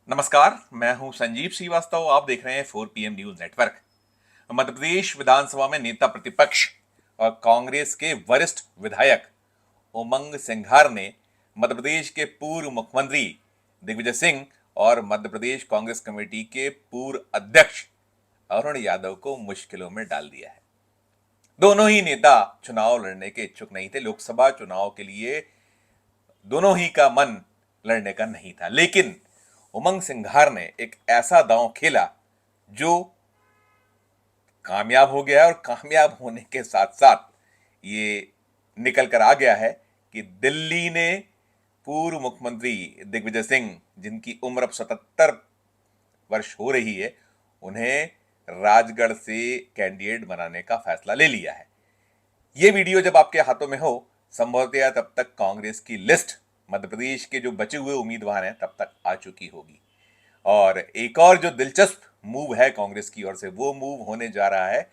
नमस्कार, मैं हूं संजीव श्रीवास्तव। आप देख रहे हैं 4 PM news network. Madhya Pradesh विधानसभा में नेता प्रतिपक्ष और कांग्रेस के वरिष्ठ विधायक उमंग सिंघार ने मध्य प्रदेश के पूर्व मुख्यमंत्री दिग्विजय सिंह और मध्य प्रदेश कांग्रेस कमेटी के पूर्व अध्यक्ष अरुण यादव को मुश्किलों में डाल दिया है। दोनों ही नेता चुनाव लड़ने के इच्छुक नहीं थे। लोकसभा चुनाव के लिए दोनों ही का मन लड़ने का नहीं था, लेकिन उमंग सिंघार ने एक ऐसा दांव खेला जो कामयाब हो गया है। और कामयाब होने के साथ साथ ये निकल कर आ गया है कि दिल्ली ने पूर्व मुख्यमंत्री दिग्विजय सिंह, जिनकी उम्र अब 77 वर्ष हो रही है, उन्हें राजगढ़ से कैंडिडेट बनाने का फैसला ले लिया है। ये वीडियो जब आपके हाथों में हो, संभवतः तब तक कांग्रेस की लिस्ट मध्य प्रदेश के जो बचे हुए उम्मीदवार हैं तब तक आ चुकी होगी। और एक और जो दिलचस्प मूव है कांग्रेस की ओर से, वो मूव होने जा रहा है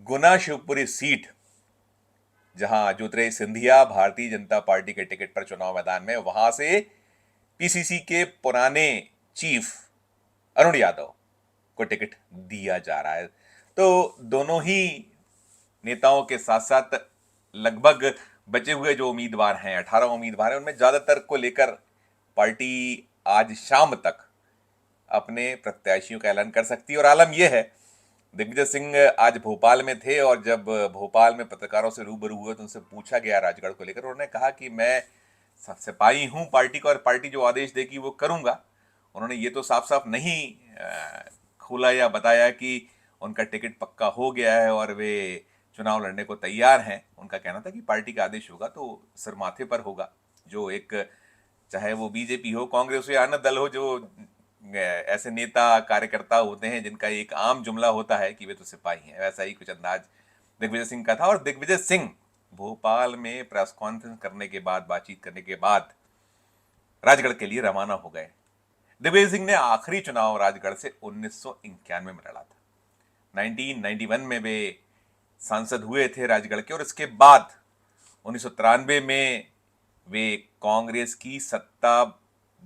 गुना शिवपुरी सीट, जहां ज्योतिरादित्य सिंधिया भारतीय जनता पार्टी के टिकट पर चुनाव मैदान में, वहां से पीसीसी के पुराने चीफ अरुण यादव को टिकट दिया जा रहा है। तो दोनों ही नेताओं के साथ साथ लगभग बचे हुए जो उम्मीदवार हैं, 18 उम्मीदवार हैं, उनमें ज्यादातर को लेकर पार्टी आज शाम तक अपने प्रत्याशियों का ऐलान कर सकती है। और आलम यह है, दिग्विजय सिंह आज भोपाल में थे और जब भोपाल में पत्रकारों से रूबरू हुए तो उनसे पूछा गया राजगढ़ को लेकर, उन्होंने कहा कि मैं सिपाही हूं पार्टी का और पार्टी जो आदेश देगी वो करूंगा। उन्होंने ये तो साफ साफ नहीं खोला या बताया कि उनका टिकट पक्का हो गया है और वे चुनाव लड़ने को तैयार हैं। उनका कहना था कि पार्टी का आदेश होगा तो सिर माथे पर होगा। जो एक, चाहे वो बीजेपी हो, कांग्रेस हो या अन्य दल हो, जो ऐसे नेता कार्यकर्ता होते हैं जिनका एक आम जुमला होता है कि वे तो सिपाही हैं, वैसा ही कुछ अंदाज दिग्विजय सिंह का था। और दिग्विजय सिंह भोपाल में प्रेस कॉन्फ्रेंस करने के बाद, बातचीत करने के बाद राजगढ़ के लिए रवाना हो गए। दिग्विजय सिंह ने आखिरी चुनाव राजगढ़ से 1991 में लड़ा था। 1991 में वे सांसद हुए थे राजगढ़ के, और इसके बाद 1993 में वे कांग्रेस की सत्ता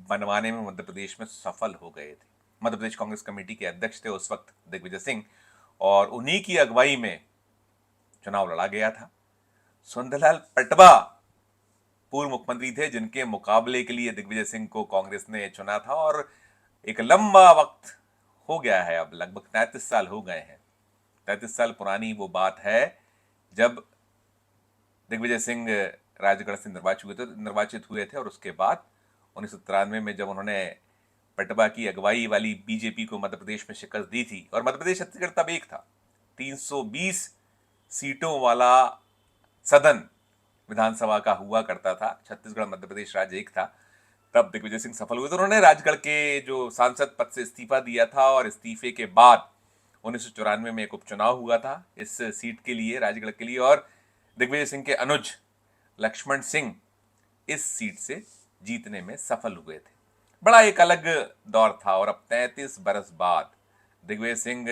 बनवाने में मध्य प्रदेश में सफल हो गए थे। मध्य प्रदेश कांग्रेस कमेटी के अध्यक्ष थे उस वक्त दिग्विजय सिंह, और उन्हीं की अगुवाई में चुनाव लड़ा गया था। सुंदरलाल पटवा पूर्व मुख्यमंत्री थे, जिनके मुकाबले के लिए दिग्विजय सिंह को कांग्रेस ने चुना था। और एक लंबा वक्त हो गया है, अब लगभग 33 साल हो गए हैं। 33 साल पुरानी वो बात है जब दिग्विजय सिंह राजगढ़ से निर्वाचित हुए थे और उसके बाद 1993 में जब उन्होंने पटवा की अगुवाई वाली बीजेपी को मध्य प्रदेश में शिकस्त दी थी, और मध्य प्रदेश छत्तीसगढ़ तब एक था, 320 सीटों वाला सदन विधानसभा का हुआ करता था, छत्तीसगढ़ मध्य प्रदेश राज्य एक था। तब दिग्विजय सिंह सफल हुए तो उन्होंने राजगढ़ के जो सांसद पद से इस्तीफा दिया था, और इस्तीफे के बाद 1994 में एक उपचुनाव हुआ था इस सीट के लिए, राजगढ़ के लिए, और दिग्विजय सिंह के अनुज लक्ष्मण सिंह इस सीट से जीतने में सफल हुए थे। बड़ा एक अलग दौर था। और अब 33 बरस बाद दिग्विजय सिंह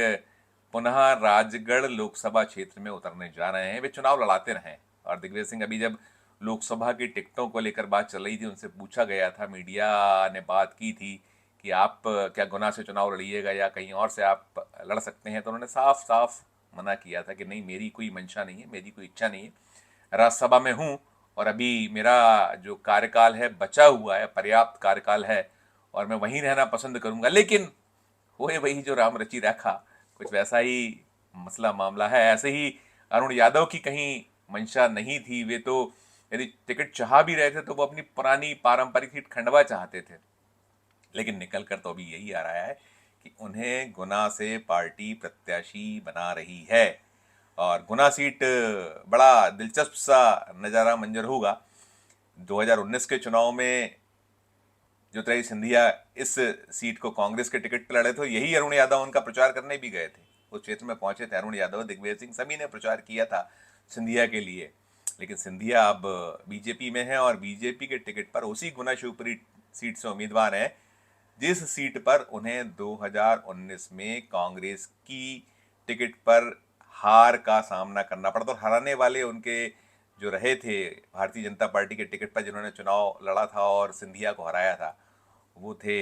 पुनः राजगढ़ लोकसभा क्षेत्र में उतरने जा रहे हैं। वे चुनाव लड़ाते रहे, और दिग्विजय सिंह अभी जब लोकसभा की टिकटों को लेकर बात चल रही थी, उनसे पूछा गया था, मीडिया ने बात की थी कि आप क्या गुना से चुनाव लड़िएगा या कहीं और से आप लड़ सकते हैं, तो उन्होंने साफ साफ मना किया था कि नहीं, मेरी कोई मंशा नहीं है, मेरी कोई इच्छा नहीं है। राज्यसभा में हूँ और अभी मेरा जो कार्यकाल है बचा हुआ है, पर्याप्त कार्यकाल है, और मैं वहीं रहना पसंद करूंगा। लेकिन हुए वही जो राम रचि रखा, कुछ वैसा ही मसला मामला है। ऐसे ही अरुण यादव की कहीं मंशा नहीं थी। वे तो यदि टिकट चाह भी रहे थे तो वो अपनी पुरानी पारंपरिक सीट खंडवा चाहते थे, लेकिन निकल कर तो अभी यही आ रहा है कि उन्हें गुना से पार्टी प्रत्याशी बना रही है। और गुना सीट बड़ा दिलचस्प सा नजारा मंजर होगा। 2019 के चुनाव में ज्योतिरादित्य सिंधिया इस सीट को कांग्रेस के टिकट पर लड़े थे, यही अरुण यादव उनका प्रचार करने भी गए थे। उस क्षेत्र में पहुंचे थे अरुण यादव, दिग्विजय सिंह, सभी ने प्रचार किया था सिंधिया के लिए। लेकिन सिंधिया अब बीजेपी में है और बीजेपी के टिकट पर उसी गुना शिवपुरी सीट से उम्मीदवार हैं, जिस सीट पर उन्हें 2019 में कांग्रेस की टिकट पर हार का सामना करना पड़ा। तो हराने वाले उनके जो रहे थे भारतीय जनता पार्टी के टिकट पर जिन्होंने चुनाव लड़ा था और सिंधिया को हराया था, वो थे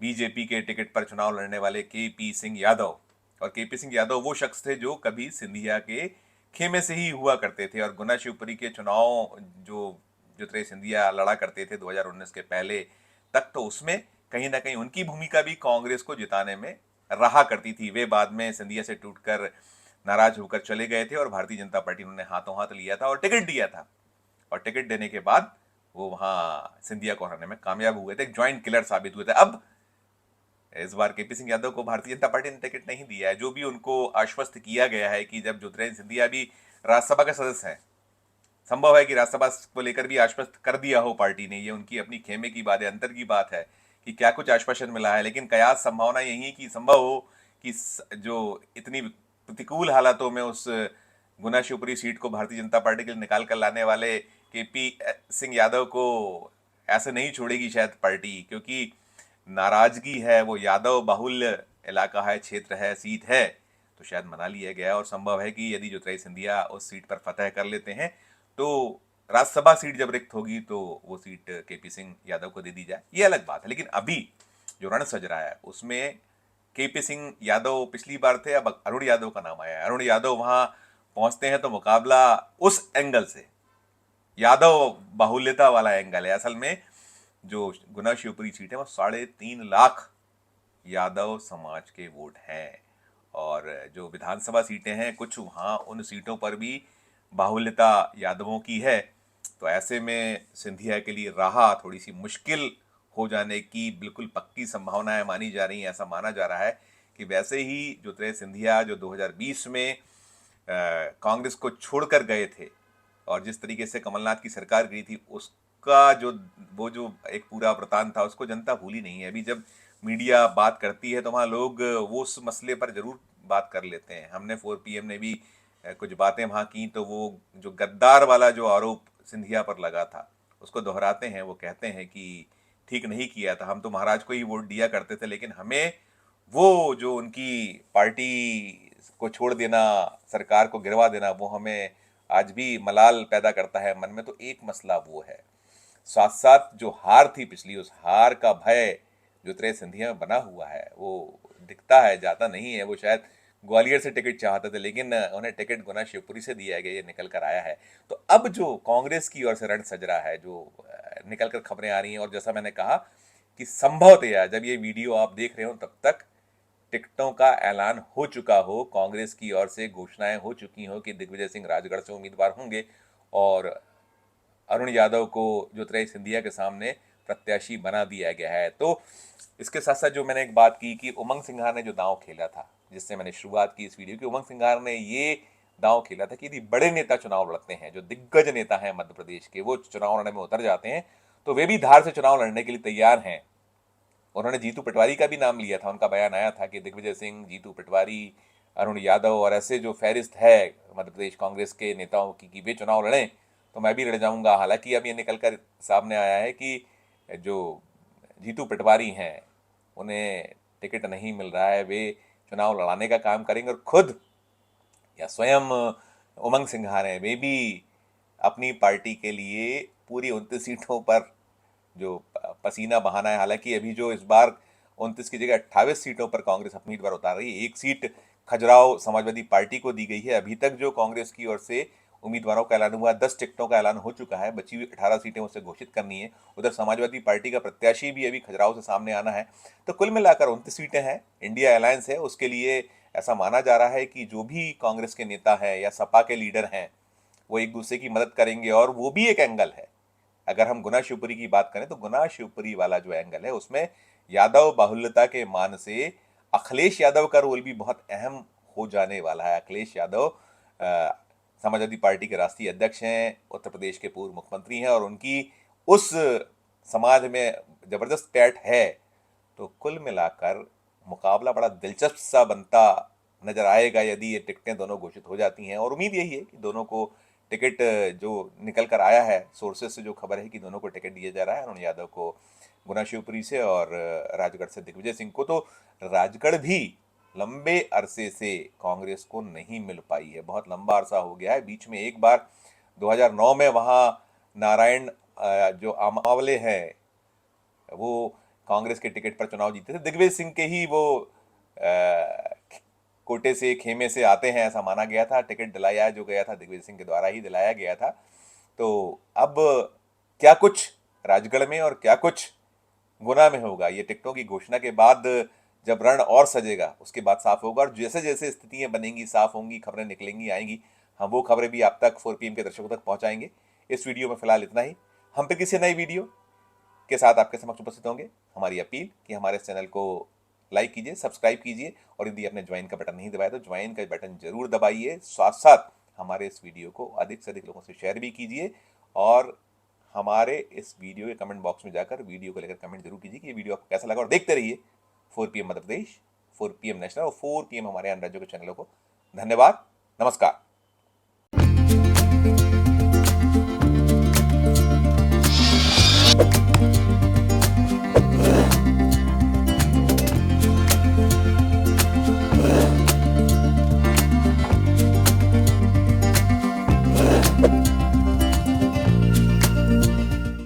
बीजेपी के टिकट पर चुनाव लड़ने वाले केपी सिंह यादव। और केपी सिंह यादव वो शख्स थे जो कभी सिंधिया के खेमे से ही हुआ करते थे, और गुना शिवपुरी के चुनाव जो ज्योतिरादित्य सिंधिया लड़ा करते थे 2019 के पहले तक, तो उसमें कहीं ना कहीं उनकी भूमिका भी कांग्रेस को जिताने में रहा करती थी। वे बाद में सिंधिया से टूटकर नाराज होकर चले गए थे और भारतीय जनता पार्टी ने हाथों हाथ लिया था और टिकट दिया था, और टिकट देने के बाद वो वहां सिंधिया को हराने में कामयाब हुए थे, एक ज्वाइंट किलर साबित हुए थे। अब इस बार केपी सिंह यादव को भारतीय जनता पार्टी ने टिकट नहीं दिया है। जो भी उनको आश्वस्त किया गया है कि जब ज्योतिरादित्य सिंधिया भी राज्यसभा के सदस्य हैं, संभव है कि राज्यसभा को लेकर भी आश्वस्त कर दिया हो पार्टी ने, ये उनकी अपनी खेमे की बात है, अंतर की बात है कि क्या कुछ आश्वासन मिला है, लेकिन कयास संभावना यही है कि संभव हो कि जो इतनी प्रतिकूल हालातों में उस गुना शिवपुरी सीट को भारतीय जनता पार्टी के लिए निकाल कर लाने वाले केपी सिंह यादव को ऐसे नहीं छोड़ेगी शायद पार्टी, क्योंकि नाराजगी है, वो यादव बाहुल्य इलाका है, क्षेत्र है, सीट है, तो शायद मना लिया गया और संभव है कि यदि ज्योतिरादित्य सिंधिया उस सीट पर फतह कर लेते हैं तो राज्यसभा सीट जब रिक्त होगी तो वो सीट केपी सिंह यादव को दे दी जाए, ये अलग बात है। लेकिन अभी जो रण सज रहा है उसमें केपी सिंह यादव पिछली बार थे, अब अरुण यादव का नाम आया है। अरुण यादव वहां पहुंचते हैं तो मुकाबला उस एंगल से यादव बाहुल्यता वाला एंगल है। असल में जो गुना शिवपुरी सीट है वो 3.5 लाख यादव समाज के वोट हैं, और जो विधानसभा सीटें हैं कुछ वहाँ उन सीटों पर भी बाहुल्यता यादवों की है। तो ऐसे में सिंधिया के लिए राह थोड़ी सी मुश्किल हो जाने की बिल्कुल पक्की संभावनाएं मानी जा रही हैं। ऐसा माना जा रहा है कि वैसे ही ज्योतिरादित्य सिंधिया जो 2020 में कांग्रेस को छोड़कर गए थे और जिस तरीके से कमलनाथ की सरकार गई थी, उसका जो एक पूरा वृतांत था उसको जनता भूली नहीं है। अभी जब मीडिया बात करती है तो वहाँ लोग वो उस मसले पर जरूर बात कर लेते हैं। हमने 4PM ने भी कुछ बातें वहाँ की, तो वो जो गद्दार वाला जो आरोप सिंधिया पर लगा था उसको दोहराते हैं। वो कहते हैं कि ठीक नहीं किया था, हम तो महाराज को ही वोट दिया करते थे, लेकिन हमें वो जो उनकी पार्टी को छोड़ देना, सरकार को गिरवा देना, वो हमें आज भी मलाल पैदा करता है मन में। तो एक मसला वो है, साथ साथ जो हार थी पिछली, उस हार का भय ज्योतिरादित्य सिंधिया में बना हुआ है, वो दिखता है, जाता नहीं है। वो शायद ग्वालियर से टिकट चाहते थे लेकिन उन्हें टिकट गुना शिवपुरी से दिया गया, ये निकल कर आया है। तो अब जो कांग्रेस की ओर से रण सज रहा है, जो निकल कर खबरें आ रही हैं, और जैसा मैंने कहा कि संभवतया जब ये वीडियो आप देख रहे हो तब तक टिकटों का ऐलान हो चुका हो, कांग्रेस की ओर से घोषणाएं हो चुकी हो कि दिग्विजय सिंह राजगढ़ से उम्मीदवार होंगे और अरुण यादव को ज्योतिरादित्य सिंधिया के सामने प्रत्याशी बना दिया गया है। तो इसके साथ साथ जो मैंने एक बात की कि उमंग सिंघार ने जो दांव खेला था, जिससे मैंने शुरुआत की इस वीडियो की, उमंग सिंघार ने ये दांव खेला था कि यदि बड़े नेता चुनाव लड़ते हैं, जो दिग्गज नेता हैं मध्य प्रदेश के, वो चुनाव लड़ने में उतर जाते हैं तो वे भी धार से चुनाव लड़ने के लिए तैयार हैं। उन्होंने जीतू पटवारी का भी नाम लिया था, उनका बयान आया था कि दिग्विजय सिंह, जीतू पटवारी, अरुण यादव और ऐसे जो फहरिस्त है मध्य प्रदेश कांग्रेस के नेताओं की कि वे चुनाव लड़ें तो मैं भी लड़ जाऊंगा। हालांकि अब ये निकल कर सामने आया है कि जो जीतू पटवारी हैं उन्हें टिकट नहीं मिल रहा है, वे चुनाव लड़ाने का काम करेंगे और खुद या स्वयं उमंग सिंघार हैं, वे भी अपनी पार्टी के लिए पूरी 29 सीटों पर जो पसीना बहाना है। हालांकि अभी जो इस बार 29 की जगह 28 सीटों पर कांग्रेस अपनी उम्मीदवार उतार रही है। एक सीट खजुराहो समाजवादी पार्टी को दी गई है। अभी तक जो कांग्रेस की ओर से उम्मीदवारों का ऐलान हुआ, 10 टिकटों का ऐलान हो चुका है, बची हुई 18 सीटें उसे घोषित करनी है। उधर समाजवादी पार्टी का प्रत्याशी भी अभी खजुराहो से सामने आना है। तो कुल मिलाकर 29 सीटें हैं। इंडिया अलायंस है, उसके लिए ऐसा माना जा रहा है कि जो भी कांग्रेस के नेता हैं या सपा के लीडर हैं वो एक दूसरे की मदद करेंगे। और वो भी एक एंगल है, अगर हम गुना शिवपुरी की बात करें तो गुना शिवपुरी वाला जो एंगल है उसमें यादव बाहुल्यता के मान से अखिलेश यादव का रोल भी बहुत अहम हो जाने वाला है। अखिलेश यादव समाजवादी पार्टी के राष्ट्रीय अध्यक्ष हैं, उत्तर प्रदेश के पूर्व मुख्यमंत्री हैं और उनकी उस समाज में जबरदस्त पैठ है। तो कुल मिलाकर मुकाबला बड़ा दिलचस्प सा बनता नजर आएगा यदि ये टिकटें दोनों घोषित हो जाती हैं। और उम्मीद यही है कि दोनों को टिकट, जो निकल कर आया है सोर्सेस से जो खबर है कि दोनों को टिकट दिया जा रहा है, अरुण यादव को गुना शिवपुरी से और राजगढ़ से दिग्विजय सिंह को। तो राजगढ़ भी लंबे अरसे से कांग्रेस को नहीं मिल पाई है, बहुत लंबा अरसा हो गया है। बीच में एक बार 2009 में वहाँ नारायण जो आमावले हैं वो कांग्रेस के टिकट पर चुनाव जीते थे। दिग्विजय सिंह के ही वो कोटे से, खेमे से आते हैं, ऐसा माना गया था। टिकट दिलाया जो गया था दिग्विजय सिंह के द्वारा ही दिलाया गया था। तो अब क्या कुछ राजगढ़ में और क्या कुछ गुना में होगा, ये टिकटों की घोषणा के बाद जब रण और सजेगा उसके बाद साफ होगा। और जैसे जैसे स्थितियां बनेंगी, साफ होंगी, खबरें निकलेंगी, आएंगी, हम वो खबरें भी आप तक 4 PM के दर्शकों तक पहुंचाएंगे। इस वीडियो में फिलहाल इतना ही। हम फिर किसी नई वीडियो के साथ आपके समक्ष उपस्थित होंगे। हमारी अपील कि हमारे इस चैनल को लाइक कीजिए, सब्सक्राइब कीजिए, और यदि आपने ज्वाइन का बटन नहीं दबाया तो ज्वाइन का बटन जरूर दबाइए। साथ साथ हमारे इस वीडियो को अधिक से अधिक लोगों से शेयर भी कीजिए, और हमारे इस वीडियो के कमेंट बॉक्स में जाकर वीडियो को लेकर कमेंट जरूर कीजिए कि ये वीडियो आपको कैसा लगा। और देखते रहिए 4 PM Madhya Pradesh, 4 PM national और 4 PM हमारे अन्य राज्यों के चैनलों को। धन्यवाद, नमस्कार।